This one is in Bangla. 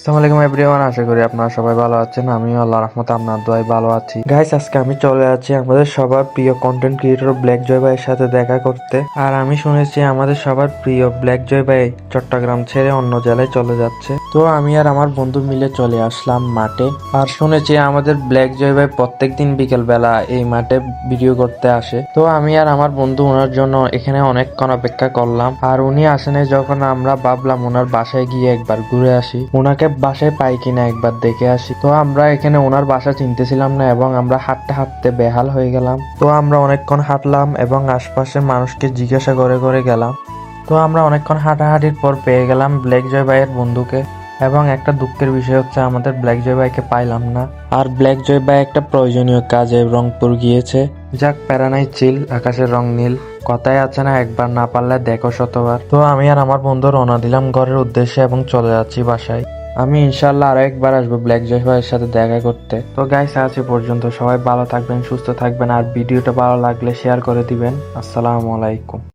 আসসালামু আলাইকুম এভরিওয়ান, আশা করি আপনারা সবাই ভালো আছেন। আমিও আল্লাহর রহমতে আপনার দোয়ায় ভালো আছি। গাইস, আজকে আমি চলে আছি আমাদের সবার প্রিয় কন্টেন্ট ক্রিয়েটর ব্ল্যাক জয় ভাইয়ের সাথে দেখা করতে। আর আমি শুনেছি আমাদের সবার প্রিয় ব্ল্যাক জয় ভাই চট্টগ্রাম ছেড়ে অন্য জেলায় চলে যাচ্ছে। তো আমি আর আমার বন্ধু মিলে চলে আসলাম মাঠে। আর শুনেছি আমাদের ব্ল্যাক জয় ভাই প্রত্যেকদিন বিকেল বেলা এই মাঠে ভিডিও করতে আসে। তো আমি আর আমার বন্ধু ওনার জন্য এখানে অনেকক্ষণ অপেক্ষা করলাম। আর উনি আসেনি যখন আমরা ভাবলাম ওনার বাসায় গিয়ে একবার ঘুরে আসি, ওনাকে বাসায় পাই কিনা একবার দেখে আসি। তো আমরা এখানে ওনার বাসা চিনতেছিলাম না এবং আমরা হাঁটতে হাঁটতে বেহাল হয়ে গেলাম। তো আমরা অনেকক্ষণ হাঁটলাম এবং আশপাশের মানুষকে জিজ্ঞাসা করে করে গেলাম। তো আমরা অনেকক্ষণ হাঁটাহাঁটির পর পেয়ে গেলাম ব্ল্যাক জয় ভাইয়ের বন্ধুকে। এবং একটা দুঃখের বিষয় হচ্ছে আমাদের ব্ল্যাক জয় ভাইকে পাইলাম না। আর ব্ল্যাক জয় ভাই একটা প্রয়োজনীয় কাজে রংপুর গিয়েছে। যাক, প্যারা নাই, চিল, আকাশের রং নীল। কথায় আছে না, একবার না পারলে দেখো শতবার। তো আমি আর আমার বন্ধু রওনা দিলাম ঘরের উদ্দেশ্যে এবং চলে যাচ্ছি বাসায়। আমি ইনশাল্লাহ আরো একবার আসবো ব্ল্যাক জয় ভাইয়ের সাথে দেখা করতে। তো গাইস, আজ এ পর্যন্ত। সবাই ভালো থাকবেন, সুস্থ থাকবেন, আর ভিডিওটা ভালো লাগলে শেয়ার করে দিবেন। আসসালামু আলাইকুম।